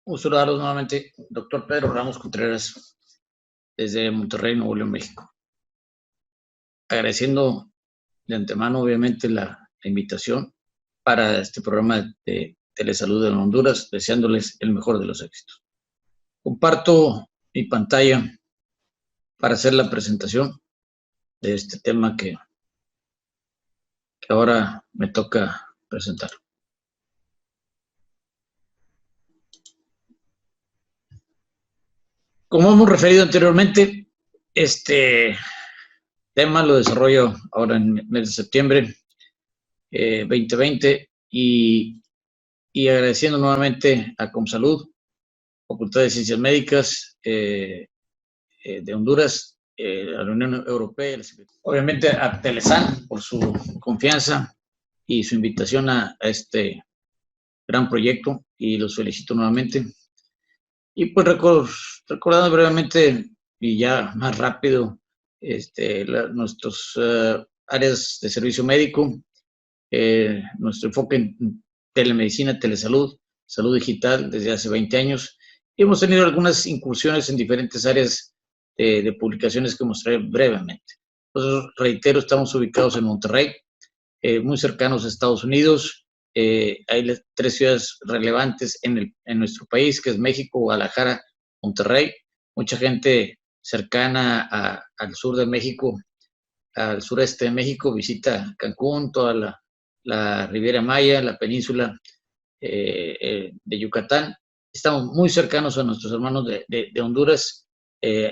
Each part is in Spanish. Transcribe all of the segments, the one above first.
Gusto saludarlos nuevamente, doctor Pedro Ramos Contreras, desde Monterrey, Nuevo León, México. Agradeciendo de antemano, obviamente, la invitación para este programa de Telesalud en Honduras, deseándoles el mejor de los éxitos. Comparto mi pantalla para hacer la presentación de este tema que ahora me toca presentar. Como hemos referido anteriormente, este tema lo desarrollo ahora en el mes de septiembre 2020 y agradeciendo nuevamente a Comsalud, Facultad de Ciencias Médicas de Honduras, a la Unión Europea, obviamente a Telesan por su confianza y su invitación a este gran proyecto, y los felicito nuevamente. Y pues recordando brevemente y ya más rápido nuestros áreas de servicio médico, nuestro enfoque en telemedicina, telesalud, salud digital desde hace 20 años. Y hemos tenido algunas incursiones en diferentes áreas de publicaciones que mostraré brevemente. Entonces, reitero, estamos ubicados en Monterrey, muy cercanos a Estados Unidos. Hay 3 ciudades relevantes en nuestro país, que es México, Guadalajara, Monterrey. Mucha gente cercana al sur de México, al sureste de México, visita Cancún, toda la Riviera Maya, la península de Yucatán. Estamos muy cercanos a nuestros hermanos de Honduras,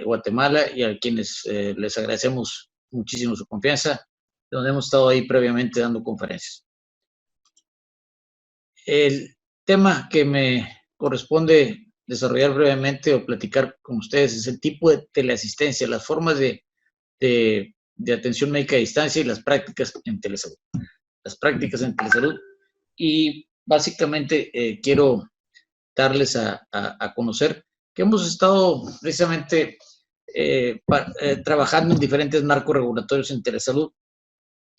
Guatemala, y a quienes les agradecemos muchísimo su confianza, donde hemos estado ahí previamente dando conferencias. El tema que me corresponde desarrollar brevemente o platicar con ustedes es el tipo de teleasistencia, las formas de atención médica a distancia y las prácticas en telesalud. Y básicamente quiero darles a conocer que hemos estado precisamente trabajando en diferentes marcos regulatorios en telesalud.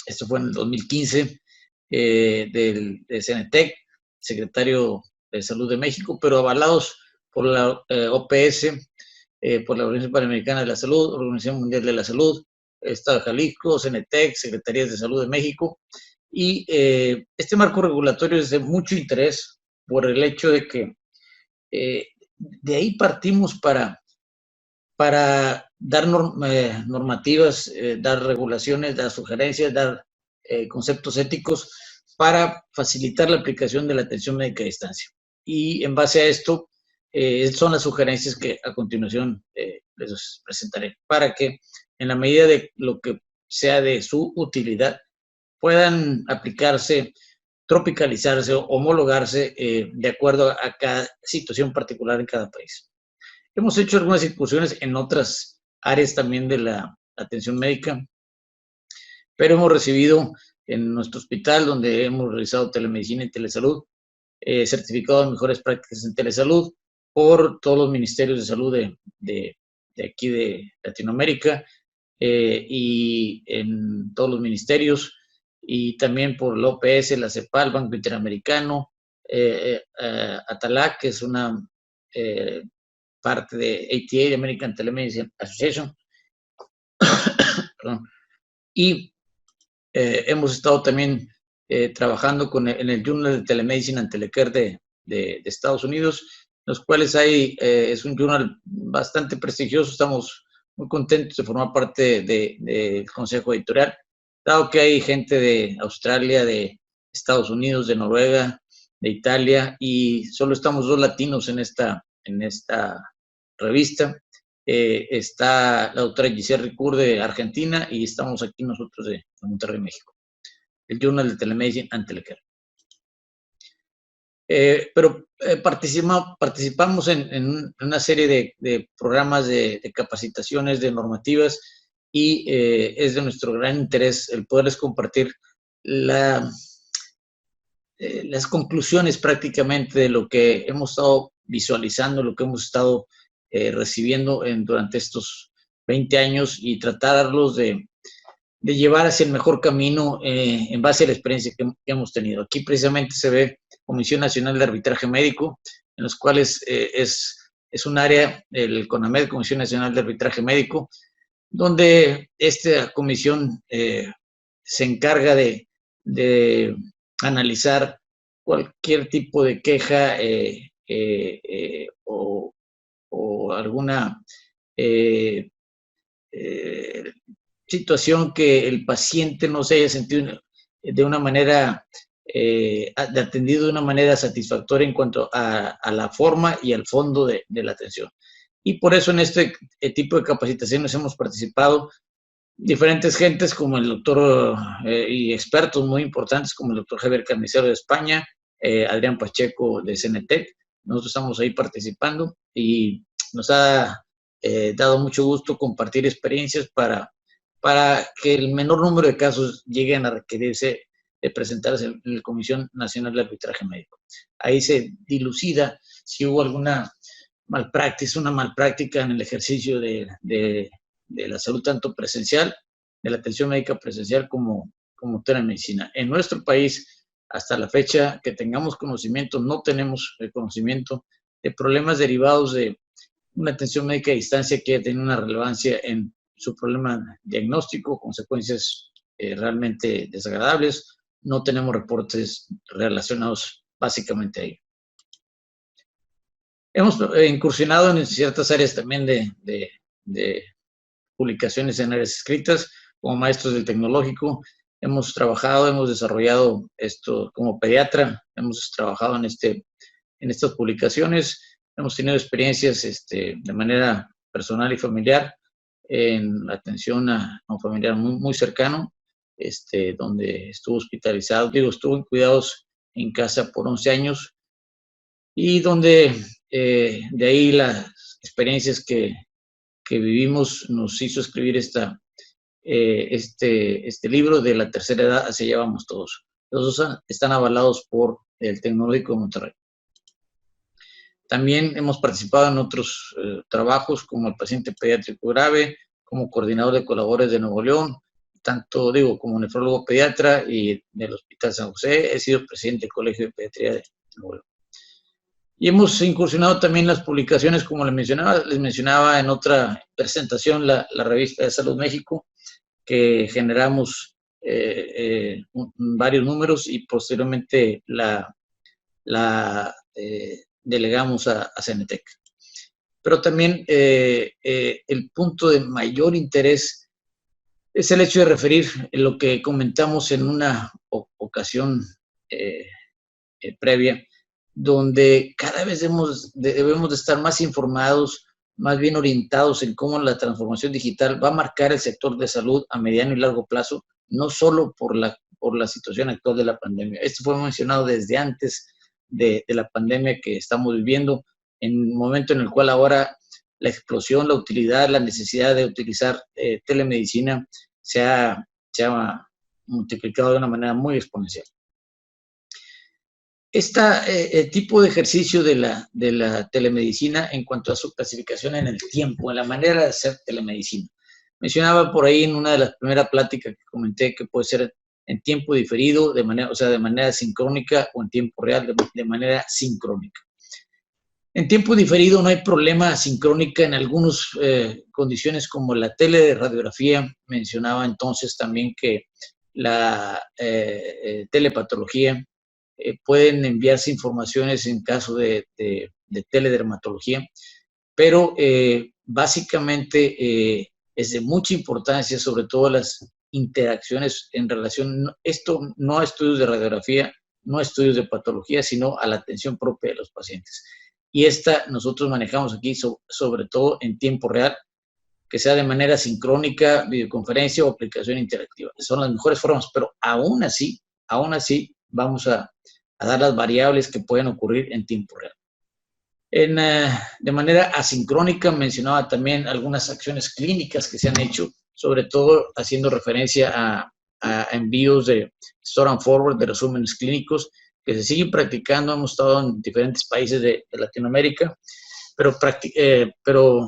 Esto fue en el 2015 del CNTEC, secretario de Salud de México, pero avalados por la OPS, por la Organización Panamericana de la Salud, Organización Mundial de la Salud, Estado de Jalisco, CNTEC, Secretarías de Salud de México. Y este marco regulatorio es de mucho interés por el hecho de que de ahí partimos para dar normativas, dar regulaciones, dar sugerencias, dar conceptos éticos para facilitar la aplicación de la atención médica a distancia. Y en base a esto, son las sugerencias que a continuación les presentaré, para que en la medida de lo que sea de su utilidad, puedan aplicarse, tropicalizarse o homologarse de acuerdo a cada situación particular en cada país. Hemos hecho algunas incursiones en otras áreas también de la atención médica, pero hemos recibido en nuestro hospital, donde hemos realizado telemedicina y telesalud, certificado de mejores prácticas en telesalud por todos los ministerios de salud de aquí de Latinoamérica, y en todos los ministerios, y también por la OPS, la CEPAL, Banco Interamericano, ATALAC, que es una parte de ATA, American Telemedicine Association. Perdón. Y hemos estado también trabajando en el Journal de Telemedicine and Telecare de Estados Unidos, los cuales es un journal bastante prestigioso. Estamos muy contentos de formar parte del consejo editorial, dado que hay gente de Australia, de Estados Unidos, de Noruega, de Italia, y solo estamos 2 latinos en esta revista. Está la doctora Giselle Ricur de Argentina, y estamos aquí nosotros de Monterrey, México. El Journal de Telemedicine and Telecare. Pero participamos en una serie de programas de capacitaciones, de normativas, y es de nuestro gran interés el poderles compartir las conclusiones prácticamente de lo que hemos estado visualizando, lo que hemos estado recibiendo durante estos 20 años, y tratarlos de llevar hacia el mejor camino en base a la experiencia que hemos tenido. Aquí precisamente se ve Comisión Nacional de Arbitraje Médico, en los cuales es un área, el CONAMED, Comisión Nacional de Arbitraje Médico, donde esta comisión se encarga de analizar cualquier tipo de queja o alguna situación que el paciente no se haya sentido de una manera, atendido de una manera satisfactoria en cuanto a la forma y al fondo de la atención. Y por eso en este tipo de capacitaciones hemos participado diferentes gentes como el doctor y expertos muy importantes como el doctor Javier Carnicero de España, Adrián Pacheco de CENETEC. Nosotros estamos ahí participando y nos ha dado mucho gusto compartir experiencias para que el menor número de casos lleguen a requerirse de presentarse en la Comisión Nacional de Arbitraje Médico. Ahí se dilucida si hubo alguna una malpráctica en el ejercicio de la salud, tanto presencial, de la atención médica presencial como telemedicina. En nuestro país, hasta la fecha que tengamos conocimiento, no tenemos el conocimiento de problemas derivados de una atención médica a distancia que haya tenido una relevancia en su problema diagnóstico, consecuencias realmente desagradables. No tenemos reportes relacionados básicamente a ello. Hemos incursionado en ciertas áreas también de publicaciones en áreas escritas, como maestros del tecnológico. Hemos trabajado, hemos desarrollado esto como pediatra, hemos trabajado en estas publicaciones, hemos tenido experiencias de manera personal y familiar en la atención a un familiar muy, muy cercano, donde estuvo hospitalizado, estuvo en cuidados en casa por 11 años, y donde de ahí las experiencias que vivimos nos hizo escribir este libro de la tercera edad, hacia allá vamos todos. Los dos están avalados por el Tecnológico de Monterrey. También hemos participado en otros trabajos como el paciente pediátrico grave, como coordinador de colaboradores de Nuevo León, tanto como nefrólogo pediatra y del Hospital San José. He sido presidente del Colegio de Pediatría de Nuevo León. Y hemos incursionado también en las publicaciones, como les mencionaba en otra presentación, la revista de Salud México, que generamos varios números y posteriormente la delegamos a CENETEC. Pero también el punto de mayor interés es el hecho de referir lo que comentamos en una ocasión previa, donde cada vez debemos de estar más informados, más bien orientados en cómo la transformación digital va a marcar el sector de salud a mediano y largo plazo, no solo por la situación actual de la pandemia. Esto fue mencionado desde antes de la pandemia que estamos viviendo, en un momento en el cual ahora la explosión, la utilidad, la necesidad de utilizar telemedicina se ha multiplicado de una manera muy exponencial. Este tipo de ejercicio de la telemedicina en cuanto a su clasificación en el tiempo, en la manera de hacer telemedicina. Mencionaba por ahí en una de las primeras pláticas que comenté que puede ser en tiempo diferido, de manera sincrónica, o en tiempo real, de manera sincrónica. En tiempo diferido no hay problema sincrónica en algunas condiciones como la teleradiografía. Mencionaba entonces también que la telepatología, pueden enviarse informaciones en caso de teledermatología, pero básicamente es de mucha importancia, sobre todo las interacciones en relación, esto no a estudios de radiografía, no a estudios de patología, sino a la atención propia de los pacientes. Y nosotros manejamos aquí sobre todo en tiempo real, que sea de manera sincrónica, videoconferencia o aplicación interactiva. Son las mejores formas, pero aún así vamos a dar las variables que pueden ocurrir en tiempo real. De manera asincrónica, mencionaba también algunas acciones clínicas que se han hecho, sobre todo haciendo referencia a envíos de store and forward, de resúmenes clínicos, que se siguen practicando. Hemos estado en diferentes países de Latinoamérica, pero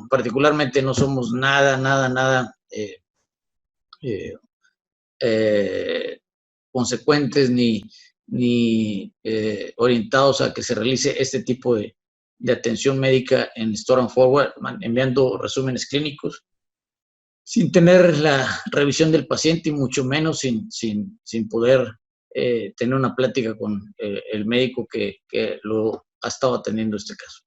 particularmente no somos nada consecuentes ni ni orientados a que se realice este tipo de atención médica en Store and Forward, enviando resúmenes clínicos, sin tener la revisión del paciente y mucho menos sin poder tener una plática con el médico que lo ha estado atendiendo este caso.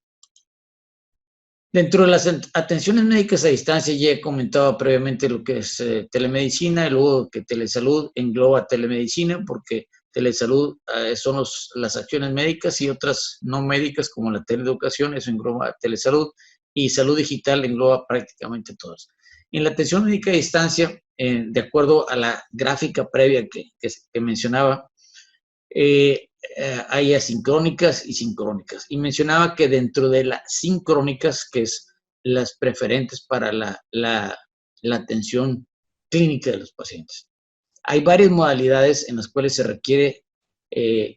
Dentro de las atenciones médicas a distancia, ya he comentado previamente lo que es telemedicina, y luego que telesalud engloba telemedicina, porque telesalud son las acciones médicas y otras no médicas, como la teleeducación, eso engloba telesalud, y salud digital engloba prácticamente todas. En la atención médica a distancia, de acuerdo a la gráfica previa que mencionaba, hay asincrónicas y sincrónicas. Y mencionaba que dentro de las sincrónicas, que es las preferentes para la atención clínica de los pacientes, hay varias modalidades en las cuales se requiere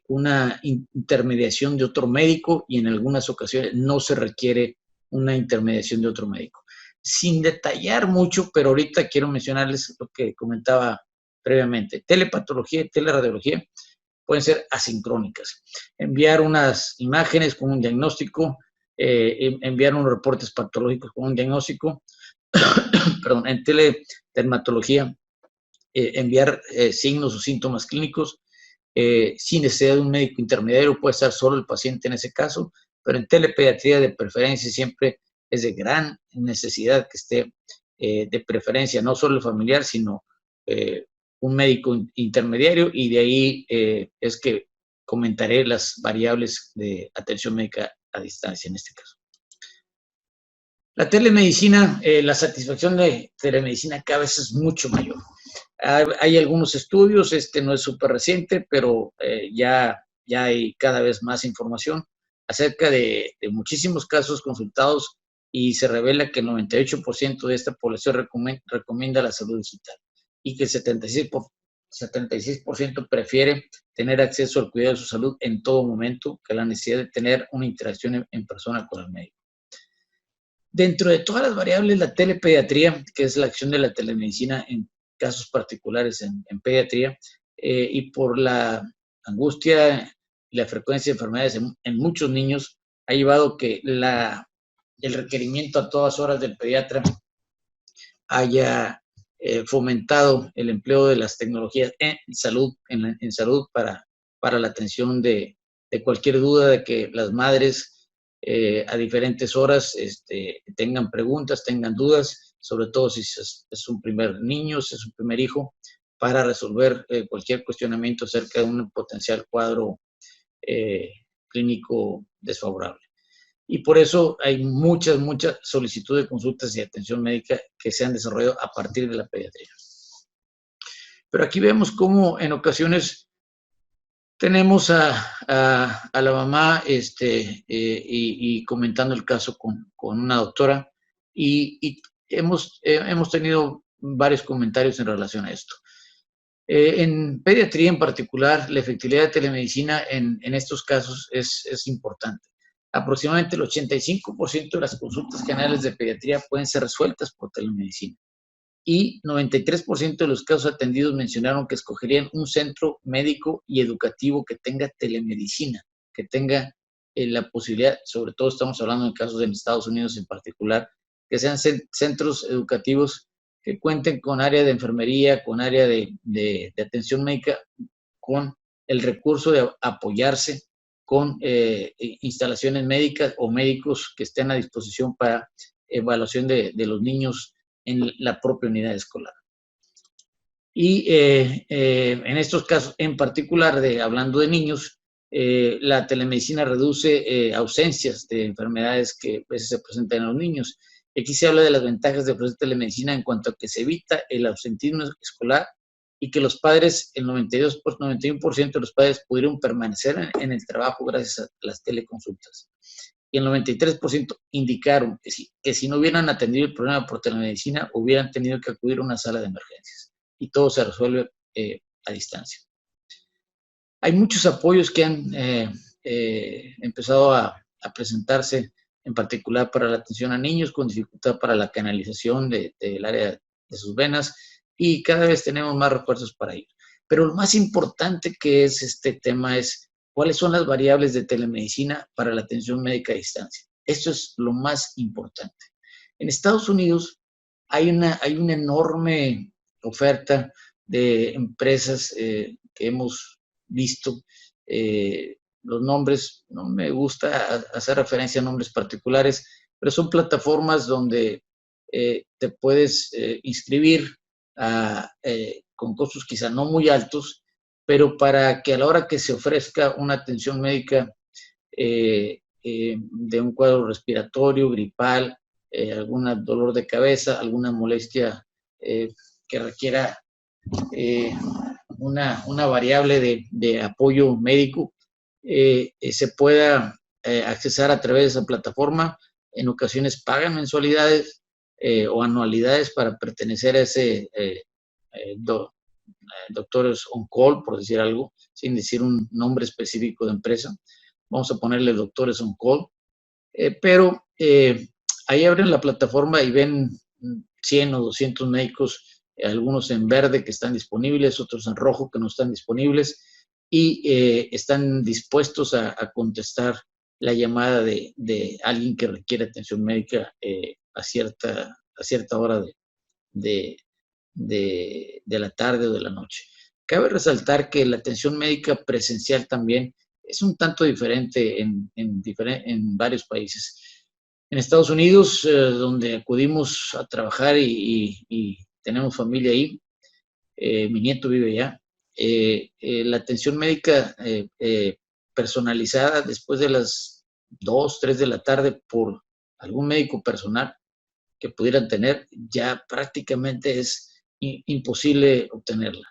una intermediación de otro médico y en algunas ocasiones no se requiere una intermediación de otro médico. Sin detallar mucho, pero ahorita quiero mencionarles lo que comentaba previamente. Telepatología y teleradiología pueden ser asincrónicas. Enviar unas imágenes con un diagnóstico, enviar unos reportes patológicos con un diagnóstico, perdón, en teledermatología, enviar signos o síntomas clínicos sin necesidad de un médico intermediario, puede estar solo el paciente en ese caso, pero en telepediatría de preferencia siempre es de gran necesidad que esté de preferencia no solo el familiar, sino un médico intermediario, y de ahí es que comentaré las variables de atención médica a distancia en este caso. La telemedicina, la satisfacción de telemedicina cada vez es mucho mayor. Hay algunos estudios, este no es súper reciente, pero ya hay cada vez más información acerca de muchísimos casos consultados, y se revela que el 98% de esta población recomienda la salud digital, y que el 76% prefiere tener acceso al cuidado de su salud en todo momento que la necesidad de tener una interacción en persona con el médico. Dentro de todas las variables, la telepediatría, que es la acción de la telemedicina en casos particulares en pediatría, y por la angustia y la frecuencia de enfermedades en muchos niños, ha llevado que el requerimiento a todas horas del pediatra haya fomentado el empleo de las tecnologías en salud para la atención de cualquier duda, de que las madres a diferentes horas tengan preguntas, tengan dudas, sobre todo si es un primer niño, si es un primer hijo, para resolver cualquier cuestionamiento acerca de un potencial cuadro clínico desfavorable. Y por eso hay muchas solicitudes de consultas y atención médica que se han desarrollado a partir de la pediatría. Pero aquí vemos cómo en ocasiones tenemos a la mamá y comentando el caso con una doctora, y hemos tenido varios comentarios en relación a esto. En pediatría en particular, la efectividad de telemedicina en estos casos es importante. Aproximadamente el 85% de las consultas generales de pediatría pueden ser resueltas por telemedicina, y 93% de los casos atendidos mencionaron que escogerían un centro médico y educativo que tenga telemedicina, que tenga la posibilidad, sobre todo estamos hablando de casos en Estados Unidos en particular, que sean centros educativos que cuenten con área de enfermería, con área de atención médica, con el recurso de apoyarse con instalaciones médicas o médicos que estén a disposición para evaluación de los niños en la propia unidad escolar. Y en estos casos en particular, hablando de niños, la telemedicina reduce ausencias de enfermedades que a veces se presentan en los niños. Aquí se habla de las ventajas de ofrecer telemedicina en cuanto a que se evita el ausentismo escolar, y que los padres, el 91% de los padres pudieron permanecer en el trabajo gracias a las teleconsultas. Y el 93% indicaron que si no hubieran atendido el problema por telemedicina, hubieran tenido que acudir a una sala de emergencias. Y todo se resuelve a distancia. Hay muchos apoyos que han empezado a presentarse, en particular para la atención a niños con dificultad para la canalización del área de sus venas, y cada vez tenemos más refuerzos para ello. Pero lo más importante que es este tema es cuáles son las variables de telemedicina para la atención médica a distancia. Esto es lo más importante. En Estados Unidos hay una enorme oferta de empresas que hemos visto. Los nombres, no me gusta hacer referencia a nombres particulares, pero son plataformas donde te puedes inscribir con costos quizá no muy altos, pero para que a la hora que se ofrezca una atención médica de un cuadro respiratorio, gripal, algún dolor de cabeza, alguna molestia que requiera una variable de apoyo médico, se pueda accesar a través de esa plataforma. En ocasiones pagan mensualidades o anualidades para pertenecer a ese doctores on call, por decir algo, sin decir un nombre específico de empresa. Vamos a ponerle doctores on call. Pero ahí abren la plataforma y ven 100 o 200 médicos, algunos en verde que están disponibles, otros en rojo que no están disponibles, y están dispuestos a contestar la llamada de alguien que requiere atención médica a cierta hora de la tarde o de la noche. Cabe resaltar que la atención médica presencial también es un tanto diferente en varios países. En Estados Unidos, donde acudimos a trabajar y tenemos familia ahí, mi nieto vive allá, la atención médica personalizada después de las 2, 3 de la tarde por algún médico personal que pudieran tener, ya prácticamente es imposible obtenerla.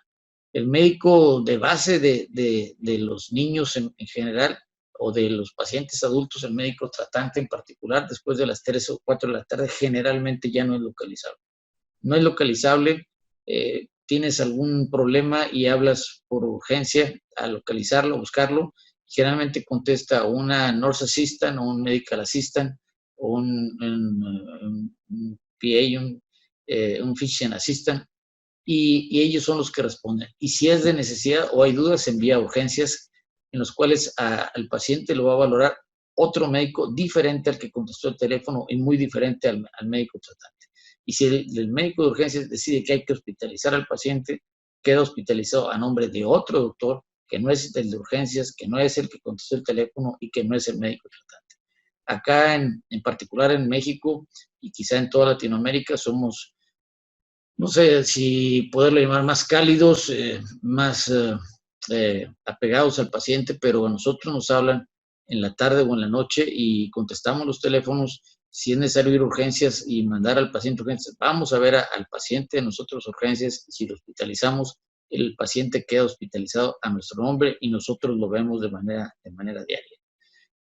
El médico de base de los niños en general o de los pacientes adultos, el médico tratante en particular, después de las 3 o 4 de la tarde, generalmente ya no es localizable. No es localizable, tienes algún problema y hablas por urgencia a localizarlo, buscarlo, generalmente contesta una nurse assistant o un medical assistant o un PA, un physician assistant, y ellos son los que responden. Y si es de necesidad o hay dudas, se envía a urgencias en los cuales al paciente lo va a valorar otro médico diferente al que contestó el teléfono y muy diferente al médico tratante. Y si el médico de urgencias decide que hay que hospitalizar al paciente, queda hospitalizado a nombre de otro doctor que no es el de urgencias, que no es el que contestó el teléfono y que no es el médico tratante. Acá en particular en México y quizá en toda Latinoamérica somos, no sé si poderlo llamar, más cálidos, más apegados al paciente, pero a nosotros nos hablan en la tarde o en la noche y contestamos los teléfonos. Si es necesario ir a urgencias y mandar al paciente a urgencias, vamos a ver al paciente de nosotros urgencias. Si lo hospitalizamos, el paciente queda hospitalizado a nuestro nombre y nosotros lo vemos de manera diaria.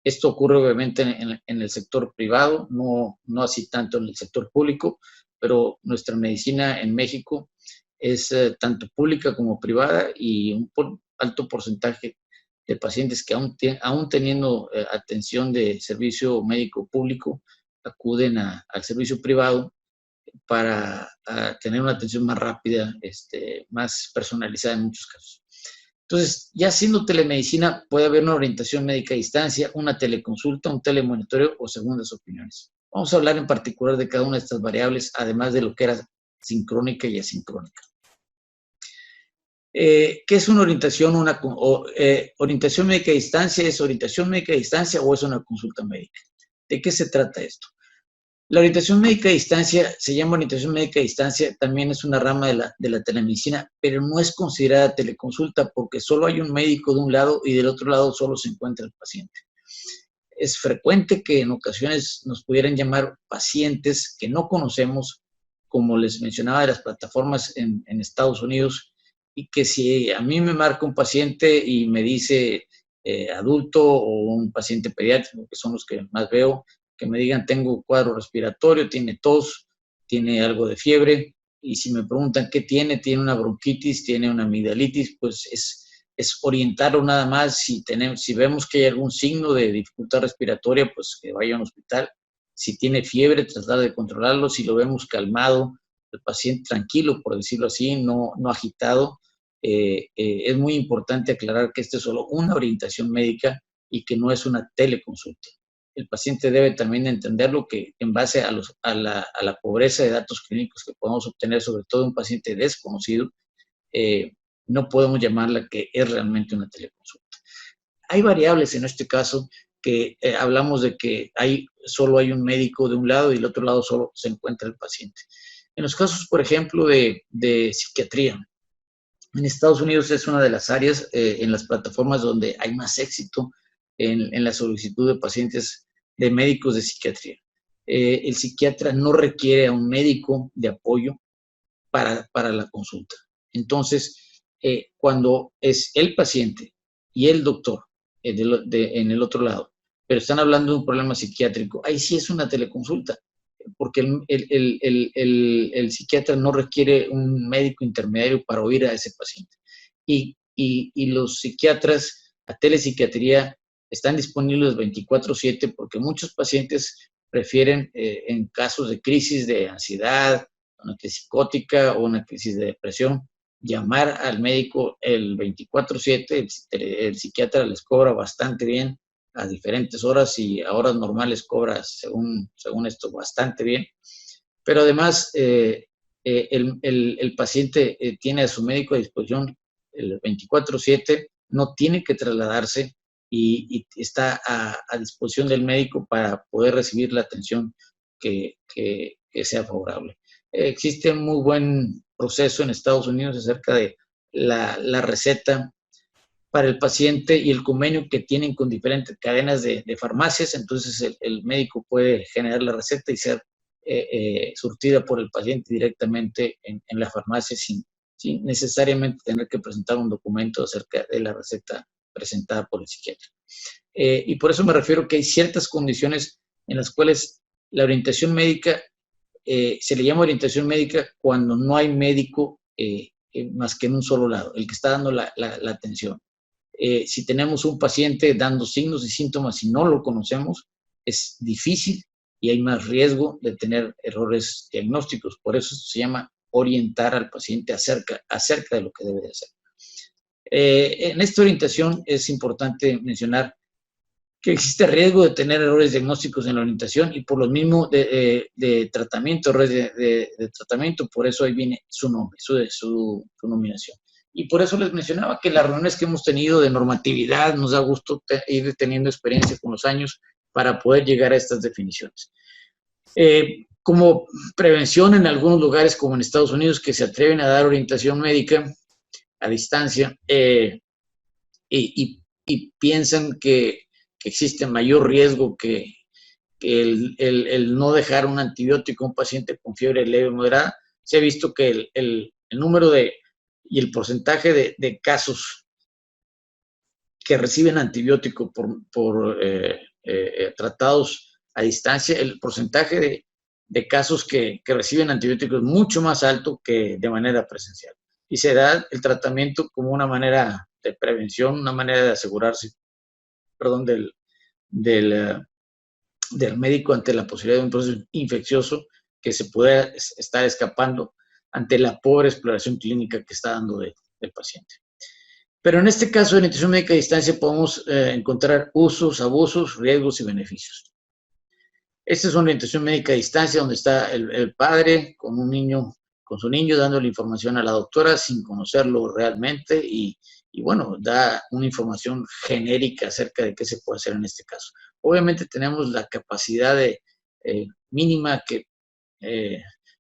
Esto ocurre obviamente en el sector privado, no así tanto en el sector público, pero nuestra medicina en México es tanto pública como privada y un alto porcentaje de pacientes que aún teniendo atención de servicio médico público, acuden al servicio privado para tener una atención más rápida, más personalizada en muchos casos. Entonces, ya siendo telemedicina, puede haber una orientación médica a distancia, una teleconsulta, un telemonitoreo o segundas opiniones. Vamos a hablar en particular de cada una de estas variables, además de lo que era sincrónica y asincrónica. ¿Qué es una orientación? ¿Orientación médica a distancia es orientación médica a distancia o es una consulta médica? ¿De qué se trata esto? La orientación médica a distancia se llama orientación médica a distancia, también es una rama de la telemedicina, pero no es considerada teleconsulta porque solo hay un médico de un lado y del otro lado solo se encuentra el paciente. Es frecuente que en ocasiones nos pudieran llamar pacientes que no conocemos, como les mencionaba de las plataformas en Estados Unidos, y que si a mí me marca un paciente y me dice adulto o un paciente pediátrico, que son los que más veo, que me digan tengo cuadro respiratorio, tiene tos, tiene algo de fiebre, y si me preguntan qué tiene una bronquitis, tiene una amigdalitis, pues es orientarlo nada más. Si vemos que hay algún signo de dificultad respiratoria, pues que vaya a un hospital. Si tiene fiebre, tratar de controlarlo. Si lo vemos calmado, el paciente tranquilo, por decirlo así, no agitado, es muy importante aclarar que esto es solo una orientación médica y que no es una teleconsulta. El paciente debe también entenderlo, que en base a la pobreza de datos clínicos que podemos obtener, sobre todo un paciente desconocido, no podemos llamarla que es realmente una teleconsulta. Hay variables en este caso que hablamos de que solo hay un médico de un lado y del otro lado solo se encuentra el paciente. En los casos, por ejemplo, de psiquiatría, en Estados Unidos es una de las áreas en las plataformas donde hay más éxito en la solicitud de pacientes de médicos de psiquiatría. El psiquiatra no requiere a un médico de apoyo para la consulta. Entonces, cuando es el paciente y el doctor en el otro lado, pero están hablando de un problema psiquiátrico, ahí sí es una teleconsulta, porque el psiquiatra no requiere un médico intermediario para oír a ese paciente. Y los psiquiatras, la telepsiquiatría, están disponibles 24/7 porque muchos pacientes prefieren, en casos de crisis de ansiedad, una crisis psicótica o una crisis de depresión, llamar al médico el 24/7, el psiquiatra les cobra bastante bien a diferentes horas y a horas normales cobra, según esto, bastante bien. Pero además, el paciente tiene a su médico a disposición el 24/7, no tiene que trasladarse y está a disposición del médico para poder recibir la atención que sea favorable. Existe un muy buen proceso en Estados Unidos acerca de la receta para el paciente y el convenio que tienen con diferentes cadenas de farmacias. Entonces el médico puede generar la receta y ser surtida por el paciente directamente en la farmacia sin necesariamente tener que presentar un documento acerca de la receta presentada por el psiquiatra. Y por eso me refiero que hay ciertas condiciones en las cuales la orientación médica se le llama orientación médica cuando no hay médico más que en un solo lado, el que está dando la atención. Si tenemos un paciente dando signos y síntomas y no lo conocemos, es difícil y hay más riesgo de tener errores diagnósticos. Por eso se llama orientar al paciente acerca de lo que debe de hacer. En esta orientación es importante mencionar que existe riesgo de tener errores diagnósticos en la orientación y por lo mismo de tratamiento, errores de tratamiento, por eso ahí viene su nombre, su nominación. Y por eso les mencionaba que las reuniones que hemos tenido de normatividad nos da gusto ir teniendo experiencia con los años para poder llegar a estas definiciones. Como prevención en algunos lugares, como en Estados Unidos, que se atreven a dar orientación médica a distancia y piensan que existe mayor riesgo que el no dejar un antibiótico a un paciente con fiebre leve o moderada, se ha visto que el número y el porcentaje de casos que reciben antibiótico por tratados a distancia, el porcentaje de casos que reciben antibióticos es mucho más alto que de manera presencial. Y se da el tratamiento como una manera de prevención, una manera de asegurarse, del médico ante la posibilidad de un proceso infeccioso que se pueda estar escapando ante la pobre exploración clínica que está dando del paciente. Pero en este caso de orientación médica a distancia podemos encontrar usos, abusos, riesgos y beneficios. Esta es una orientación médica a distancia donde está el padre con su niño dándole información a la doctora sin conocerlo realmente y bueno, da una información genérica acerca de qué se puede hacer en este caso. Obviamente tenemos la capacidad mínima que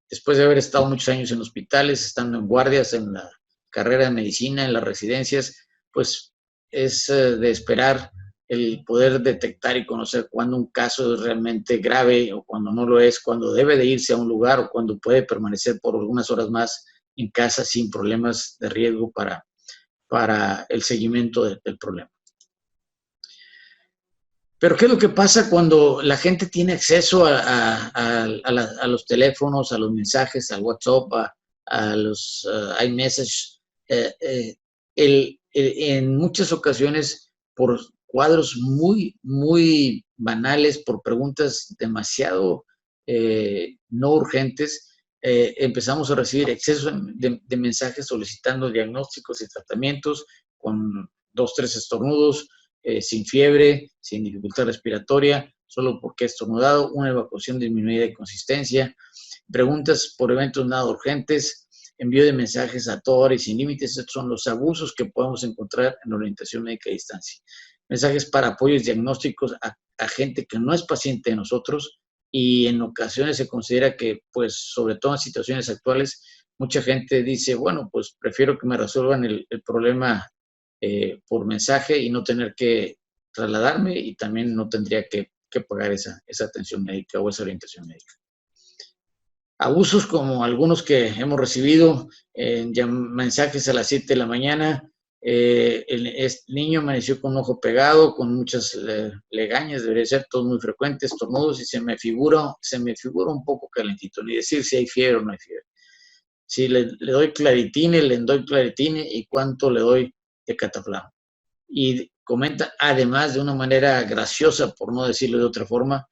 después de haber estado muchos años en hospitales, estando en guardias, en la carrera de medicina, en las residencias, pues es de esperar el poder detectar y conocer cuándo un caso es realmente grave o cuando no lo es, cuando debe de irse a un lugar o cuando puede permanecer por algunas horas más en casa sin problemas de riesgo para el seguimiento del problema. Pero ¿qué es lo que pasa cuando la gente tiene acceso a los teléfonos, a los mensajes, al WhatsApp, a los iMessage? En muchas ocasiones, por cuadros muy, muy banales, por preguntas demasiado no urgentes, empezamos a recibir exceso de mensajes solicitando diagnósticos y tratamientos con 2, 3 estornudos, sin fiebre, sin dificultad respiratoria, solo porque he estornudado, una evacuación disminuida de consistencia, preguntas por eventos nada urgentes, envío de mensajes a toda hora y sin límites. Estos son los abusos que podemos encontrar en la orientación médica a distancia. Mensajes para apoyos diagnósticos a gente que no es paciente de nosotros, y en ocasiones se considera que, pues, sobre todo en situaciones actuales, mucha gente dice, bueno, pues prefiero que me resuelvan el problema por mensaje y no tener que trasladarme, y también no tendría que pagar esa atención médica o esa orientación médica. Abusos como algunos que hemos recibido, mensajes a las 7 de la mañana, el niño amaneció con un ojo pegado, con muchas legañas, debería ser todo muy frecuente, estornudos, y se me figura un poco calentito, ni decir si hay fiebre o no hay fiebre. Si le doy claritine, y cuánto le doy de cataflán. Y comenta, además, de una manera graciosa, por no decirlo de otra forma,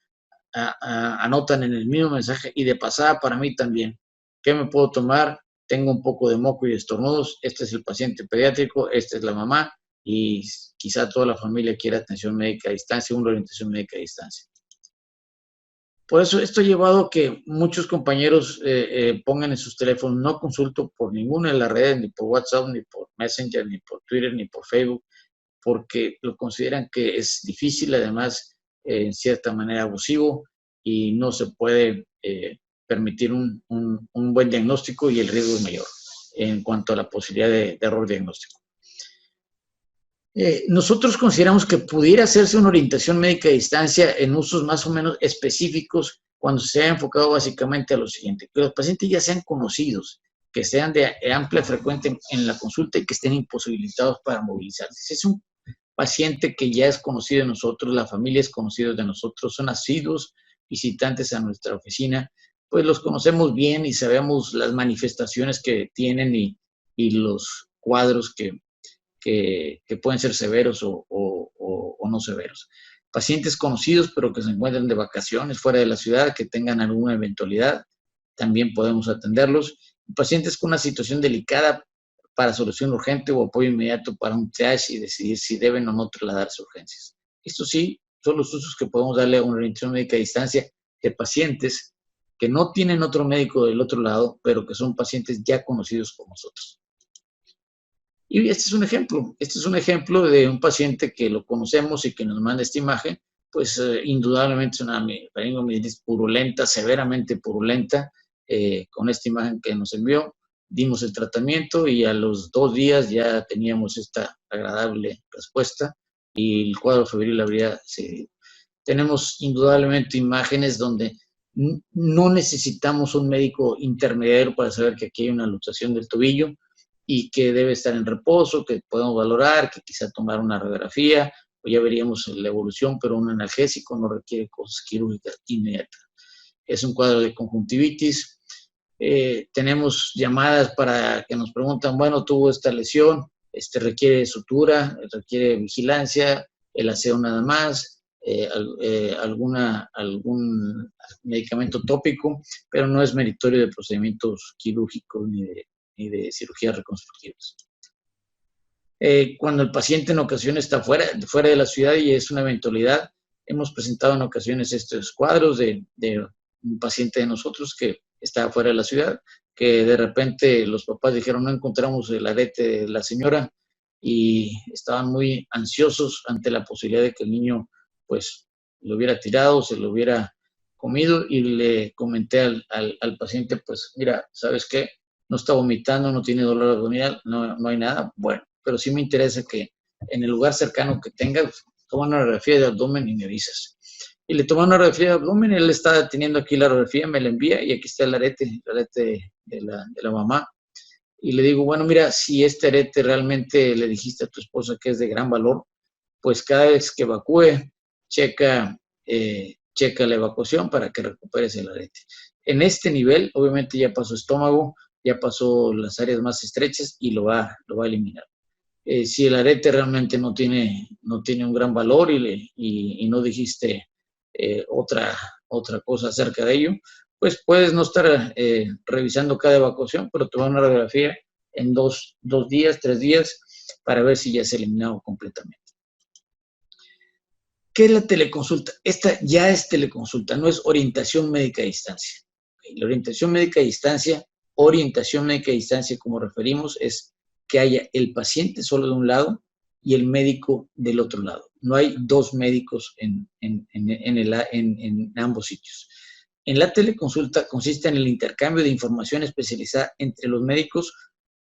anotan en el mismo mensaje, y de pasada para mí también, ¿qué me puedo tomar? Tengo un poco de moco y estornudos, este es el paciente pediátrico, esta es la mamá, y quizá toda la familia quiera atención médica a distancia, una orientación médica a distancia. Por eso esto ha llevado a que muchos compañeros pongan en sus teléfonos, no consulto por ninguna de las redes, ni por WhatsApp, ni por Messenger, ni por Twitter, ni por Facebook, porque lo consideran que es difícil, además, en cierta manera abusivo, y no se puede permitir un buen diagnóstico, y el riesgo es mayor en cuanto a la posibilidad de error diagnóstico. Nosotros consideramos que pudiera hacerse una orientación médica a distancia en usos más o menos específicos, cuando se ha enfocado básicamente a lo siguiente: que los pacientes ya sean conocidos, que sean de amplia frecuencia en la consulta y que estén imposibilitados para movilizarse. Si es un paciente que ya es conocido de nosotros, la familia es conocida de nosotros, son asiduos visitantes a nuestra oficina, pues los conocemos bien y sabemos las manifestaciones que tienen y los cuadros que pueden ser severos o no severos. Pacientes conocidos, pero que se encuentran de vacaciones fuera de la ciudad, que tengan alguna eventualidad, también podemos atenderlos. Pacientes con una situación delicada, para solución urgente o apoyo inmediato para un triage y decidir si deben o no trasladarse a urgencias. Estos sí son los usos que podemos darle a una orientación médica a distancia de pacientes que no tienen otro médico del otro lado, pero que son pacientes ya conocidos por nosotros. Y este es un ejemplo de un paciente que lo conocemos y que nos manda esta imagen, pues indudablemente es una faringomielitis purulenta, severamente purulenta, con esta imagen que nos envió. Dimos el tratamiento y a los 2 días ya teníamos esta agradable respuesta y el cuadro febril habría seguido. Tenemos indudablemente imágenes donde no necesitamos un médico intermediario para saber que aquí hay una luxación del tobillo y que debe estar en reposo, que podemos valorar, que quizá tomar una radiografía, o ya veríamos la evolución, pero un analgésico no requiere cosas quirúrgicas inmediatas. Es un cuadro de conjuntivitis. Tenemos llamadas para que nos preguntan, bueno, tuvo esta lesión, requiere sutura, requiere vigilancia, el aseo nada más, algún medicamento tópico, pero no es meritorio de procedimientos quirúrgicos ni de cirugías reconstructivas. Cuando el paciente en ocasiones está fuera de la ciudad y es una eventualidad, hemos presentado en ocasiones estos cuadros de un paciente de nosotros que estaba fuera de la ciudad, que de repente los papás dijeron, no encontramos el arete de la señora, y estaban muy ansiosos ante la posibilidad de que el niño pues lo hubiera tirado, se lo hubiera comido, y le comenté al paciente, pues mira, ¿sabes qué? No está vomitando, no tiene dolor abdominal, no hay nada. Bueno, pero sí me interesa que en el lugar cercano que tengas, toma una radiografía de abdomen y me avisas. Y le tomó una radiografía de abdomen, él está teniendo aquí la radiografía, me la envía, y aquí está el arete de la mamá. Y le digo, bueno, mira, si este arete realmente le dijiste a tu esposa que es de gran valor, pues cada vez que evacúe, checa la evacuación para que recuperes el arete. En este nivel, obviamente ya pasó estómago, ya pasó las áreas más estrechas y lo va a eliminar. Si el arete realmente no tiene un gran valor y no dijiste otra cosa acerca de ello, pues puedes no estar revisando cada evacuación, pero tomar una radiografía en dos días, 3 días, para ver si ya se ha eliminado completamente. ¿Qué es la teleconsulta? Esta ya es teleconsulta, no es orientación médica a distancia. La orientación médica a distancia, como referimos, es que haya el paciente solo de un lado y el médico del otro lado. No hay dos médicos en ambos sitios. En la teleconsulta consiste en el intercambio de información especializada entre los médicos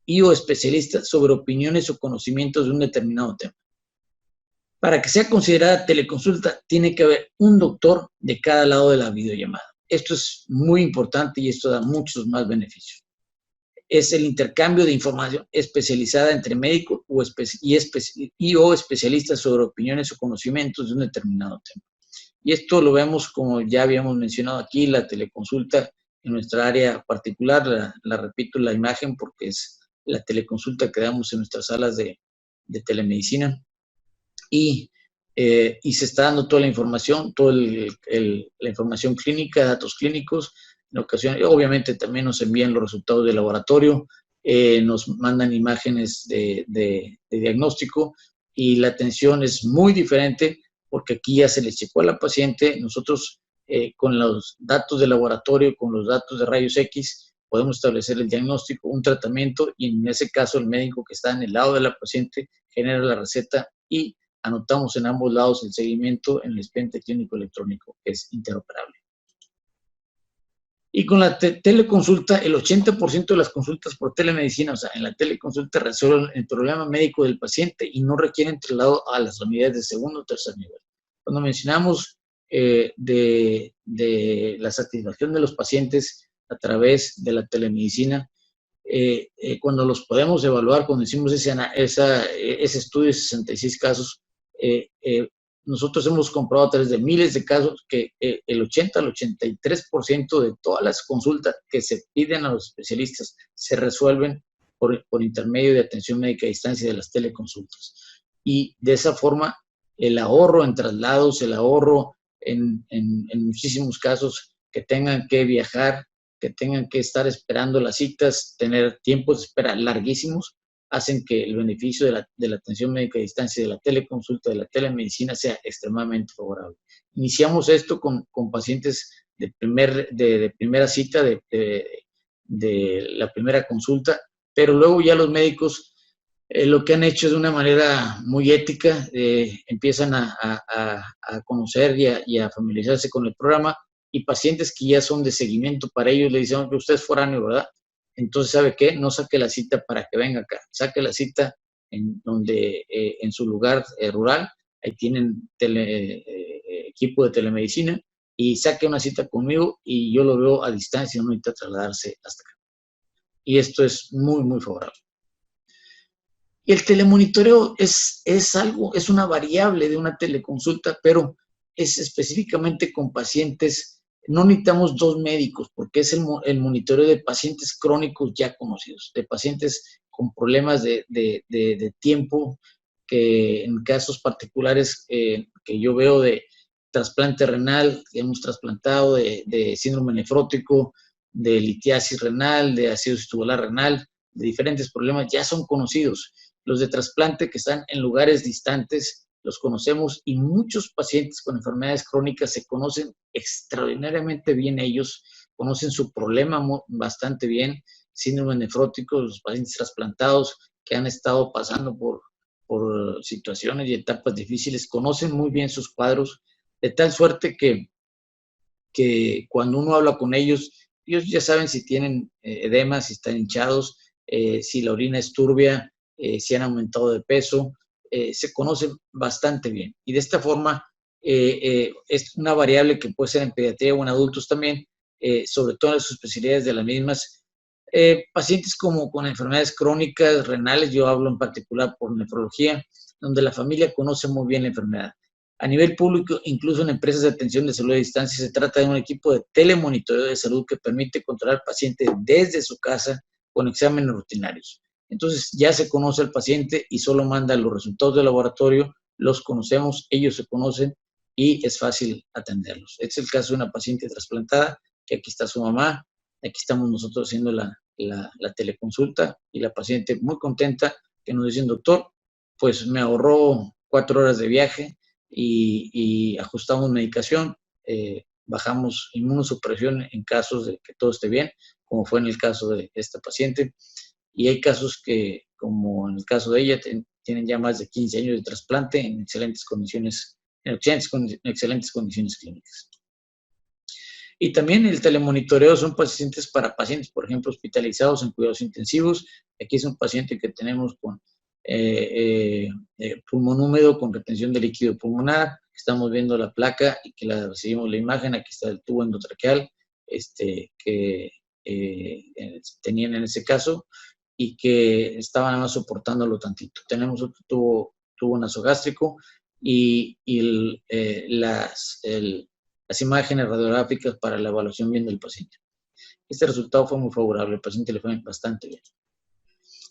y o especialistas sobre opiniones o conocimientos de un determinado tema. Para que sea considerada teleconsulta, tiene que haber un doctor de cada lado de la videollamada. Esto es muy importante y esto da muchos más beneficios. Es el intercambio de información especializada entre médicos y o especialistas sobre opiniones o conocimientos de un determinado tema. Y esto lo vemos, como ya habíamos mencionado aquí, la teleconsulta en nuestra área particular. La repito la imagen porque es la teleconsulta que damos en nuestras salas de telemedicina. Y se está dando toda la información, la información clínica, datos clínicos. En ocasiones, obviamente, también nos envían los resultados del laboratorio, nos mandan imágenes de diagnóstico, y la atención es muy diferente porque aquí ya se le checó a la paciente. Nosotros, con los datos del laboratorio, con los datos de rayos X, podemos establecer el diagnóstico, un tratamiento, y en ese caso el médico que está en el lado de la paciente genera la receta y anotamos en ambos lados el seguimiento en el expediente clínico electrónico, que es interoperable. Y con la teleconsulta, el 80% de las consultas por telemedicina, o sea, en la teleconsulta, resuelven el problema médico del paciente y no requieren traslado a las unidades de segundo o tercer nivel. Cuando mencionamos de la satisfacción de los pacientes a través de la telemedicina, cuando los podemos evaluar, cuando hicimos ese estudio de 66 casos, nosotros hemos comprobado a través de miles de casos que el 80 al 83% de todas las consultas que se piden a los especialistas se resuelven por intermedio de atención médica a distancia de las teleconsultas. Y de esa forma, el ahorro en traslados, el ahorro en muchísimos casos que tengan que viajar, que tengan que estar esperando las citas, tener tiempos de espera larguísimos, hacen que el beneficio de la atención médica a distancia, de la teleconsulta, de la telemedicina, sea extremadamente favorable. Iniciamos esto con pacientes de primera cita, de la primera consulta, pero luego ya los médicos lo que han hecho de una manera muy ética, empiezan a conocer y a familiarizarse con el programa, y pacientes que ya son de seguimiento para ellos le dicen que usted es foráneo, ¿verdad? Entonces, ¿sabe qué? No saque la cita para que venga acá. Saque la cita en su lugar rural. Ahí tienen equipo de telemedicina, y saque una cita conmigo y yo lo veo a distancia, no necesita trasladarse hasta acá. Y esto es muy, muy favorable. Y el telemonitoreo es una variable de una teleconsulta, pero es específicamente con pacientes. No necesitamos dos médicos porque es el monitoreo de pacientes crónicos ya conocidos, de pacientes con problemas de tiempo, que en casos particulares que yo veo de trasplante renal, que hemos trasplantado, de síndrome nefrótico, de litiasis renal, de acidosis tubular renal, de diferentes problemas, ya son conocidos. Los de trasplante que están en lugares distantes, los conocemos, y muchos pacientes con enfermedades crónicas se conocen extraordinariamente bien ellos, conocen su problema bastante bien, síndrome nefrótico, los pacientes trasplantados que han estado pasando por situaciones y etapas difíciles, conocen muy bien sus cuadros, de tal suerte que cuando uno habla con ellos ya saben si tienen edema, si están hinchados, si la orina es turbia, si han aumentado de peso, se conocen bastante bien. Y de esta forma es una variable que puede ser en pediatría o en adultos también, sobre todo en las especialidades de las mismas. Pacientes con enfermedades crónicas, renales, yo hablo en particular por nefrología, donde la familia conoce muy bien la enfermedad. A nivel público, incluso en empresas de atención de salud a distancia, se trata de un equipo de telemonitoreo de salud que permite controlar al paciente desde su casa con exámenes rutinarios. Entonces ya se conoce al paciente y solo manda los resultados del laboratorio, los conocemos, ellos se conocen y es fácil atenderlos. Este es el caso de una paciente trasplantada que aquí está su mamá, aquí estamos nosotros haciendo la teleconsulta y la paciente muy contenta que nos dicen, doctor, pues me ahorró 4 horas de viaje y ajustamos medicación, bajamos inmunosupresión en casos de que todo esté bien, como fue en el caso de esta paciente. Y hay casos que, como en el caso de ella, tienen ya más de 15 años de trasplante en excelentes condiciones, en excelentes condiciones clínicas. Y también el telemonitoreo son pacientes para pacientes, por ejemplo, hospitalizados en cuidados intensivos. Aquí es un paciente que tenemos con pulmón húmedo, con retención de líquido pulmonar. Estamos viendo la placa y que recibimos la imagen. Aquí está el tubo endotraqueal que tenían en ese caso y que estaban nada más soportándolo tantito. Tenemos otro tubo nasogástrico y las imágenes radiográficas para la evaluación bien del paciente. Este resultado fue muy favorable, el paciente le fue bastante bien.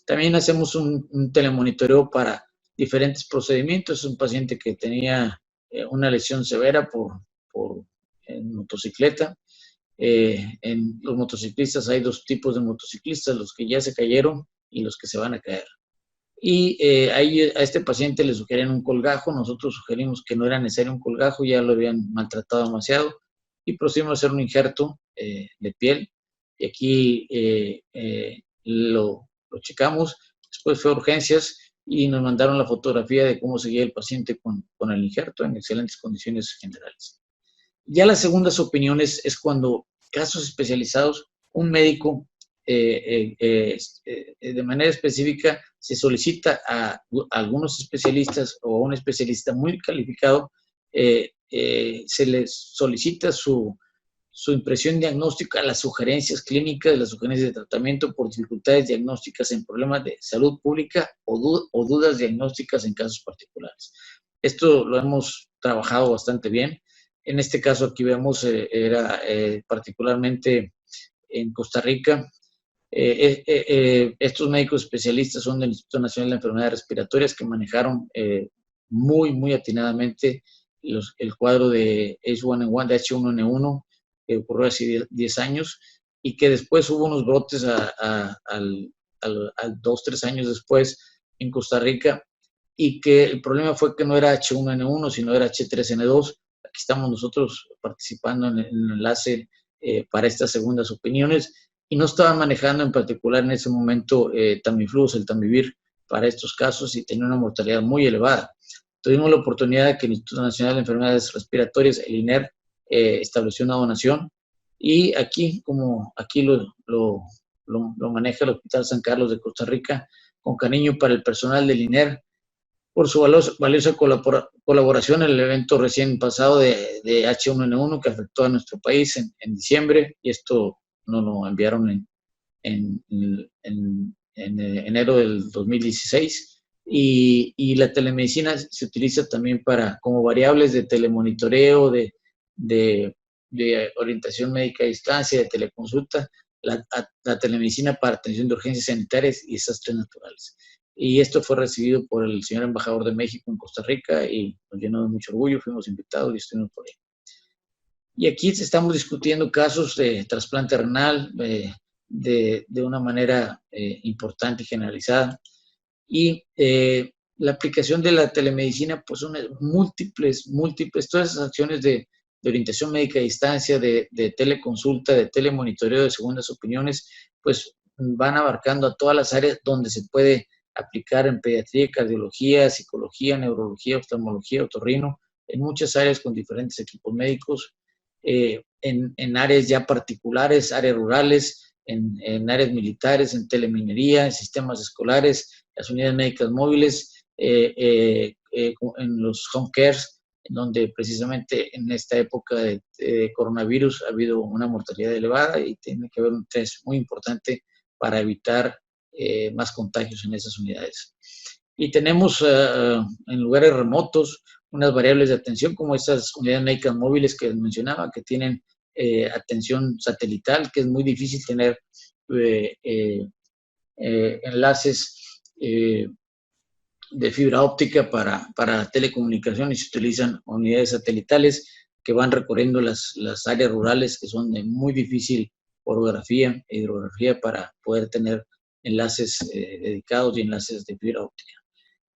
También hacemos un telemonitoreo para diferentes procedimientos. Es un paciente que tenía una lesión severa en motocicleta. En los motociclistas hay 2 tipos de motociclistas, los que ya se cayeron y los que se van a caer. Y ahí a este paciente le sugerían un colgajo, nosotros sugerimos que no era necesario un colgajo, ya lo habían maltratado demasiado, y procedimos a hacer un injerto de piel, y aquí lo checamos, después fue a urgencias, y nos mandaron la fotografía de cómo seguía el paciente con el injerto en excelentes condiciones generales. Ya las segundas opiniones es cuando casos especializados, un médico de manera específica se solicita a algunos especialistas o a un especialista muy calificado, se les solicita su impresión diagnóstica, las sugerencias clínicas, las sugerencias de tratamiento por dificultades diagnósticas en problemas de salud pública o dudas diagnósticas en casos particulares. Esto lo hemos trabajado bastante bien. En este caso aquí vemos, era particularmente en Costa Rica. Estos médicos especialistas son del Instituto Nacional de Enfermedades Respiratorias que manejaron muy atinadamente el cuadro de H1N1, de H1N1, que ocurrió hace 10 años, y que después hubo unos brotes al 2-3 años después en Costa Rica, y que el problema fue que no era H1N1, sino era H3N2. Aquí estamos nosotros participando en el enlace para estas segundas opiniones, y no estaban manejando en particular en ese momento Tamiflu, el Tamivir, para estos casos, y tenía una mortalidad muy elevada. Tuvimos la oportunidad de que el Instituto Nacional de Enfermedades Respiratorias, el INER, estableció una donación, y aquí, como aquí lo maneja el Hospital San Carlos de Costa Rica, con cariño para el personal del INER, por su valiosa colaboración en el evento recién pasado de H1N1 que afectó a nuestro país en diciembre, y esto nos lo enviaron en enero del 2016. Y la telemedicina se utiliza también como variables de telemonitoreo, de orientación médica a distancia, de teleconsulta, la telemedicina para atención de urgencias sanitarias y desastres naturales. Y esto fue recibido por el señor embajador de México en Costa Rica y nos llenó de mucho orgullo, fuimos invitados y estuvimos por ahí. Y aquí estamos discutiendo casos de trasplante renal de una manera importante y generalizada. Y la aplicación de la telemedicina, pues son múltiples, todas esas acciones de orientación médica a distancia, de teleconsulta, de telemonitoreo, de segundas opiniones, pues van abarcando a todas las áreas donde se puede aplicar en pediatría, cardiología, psicología, neurología, oftalmología, otorrino, en muchas áreas con diferentes equipos médicos, en áreas ya particulares, áreas rurales, en áreas militares, en teleminería, en sistemas escolares, las unidades médicas móviles, en los home cares, en donde precisamente en esta época de coronavirus ha habido una mortalidad elevada y tiene que haber un test muy importante para evitar más contagios en esas unidades. Y tenemos en lugares remotos unas variables de atención como estas unidades médicas móviles que mencionaba, que tienen atención satelital, que es muy difícil tener enlaces de fibra óptica para telecomunicaciones y se utilizan unidades satelitales. que van recorriendo las áreas rurales que son de muy difícil orografía e hidrografía para poder tener enlaces dedicados y enlaces de fibra óptica.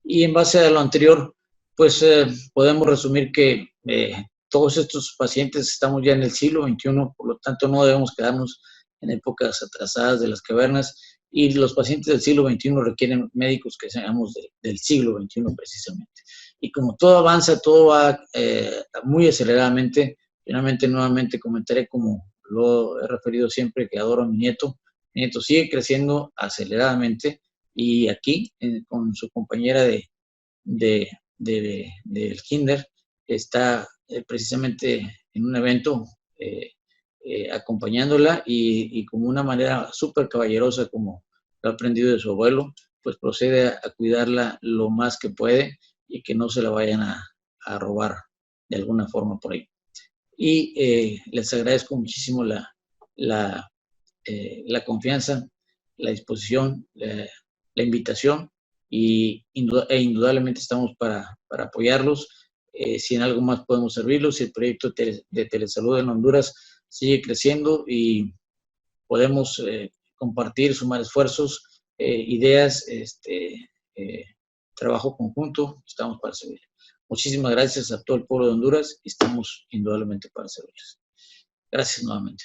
Y en base a lo anterior, pues podemos resumir que todos estos pacientes estamos ya en el siglo XXI, por lo tanto no debemos quedarnos en épocas atrasadas de las cavernas, y los pacientes del siglo XXI requieren médicos que seamos del siglo XXI precisamente. Y como todo avanza, todo va muy aceleradamente. Finalmente, nuevamente comentaré, como lo he referido siempre, que adoro a mi nieto. Mi nieto sigue creciendo aceleradamente, y aquí, con su compañera del kinder, está precisamente en un evento acompañándola, y como una manera súper caballerosa, como lo ha aprendido de su abuelo, pues procede a cuidarla lo más que puede, y que no se la vayan a robar de alguna forma por ahí. Y les agradezco muchísimo la confianza, la disposición, la invitación, e indudablemente estamos para apoyarlos. Si en algo más podemos servirlos, si el proyecto de telesalud en Honduras sigue creciendo y podemos compartir, sumar esfuerzos, ideas, trabajo conjunto, estamos para servir. Muchísimas gracias a todo el pueblo de Honduras, y estamos indudablemente para servirles. Gracias nuevamente.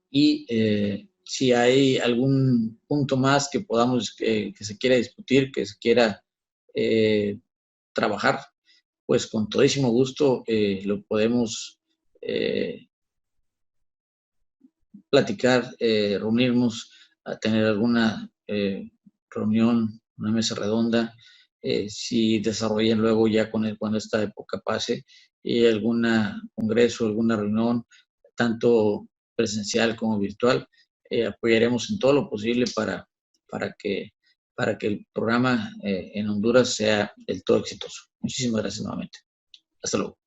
Y si hay algún punto más que podamos, que se quiera discutir, que se quiera trabajar, pues con todísimo gusto lo podemos platicar, reunirnos, a tener alguna reunión, una mesa redonda, si desarrollan luego, ya cuando esta época pase, y algún congreso, alguna reunión, tanto presencial como virtual, apoyaremos en todo lo posible para que el programa en Honduras sea del todo exitoso. Muchísimas gracias nuevamente. Hasta luego.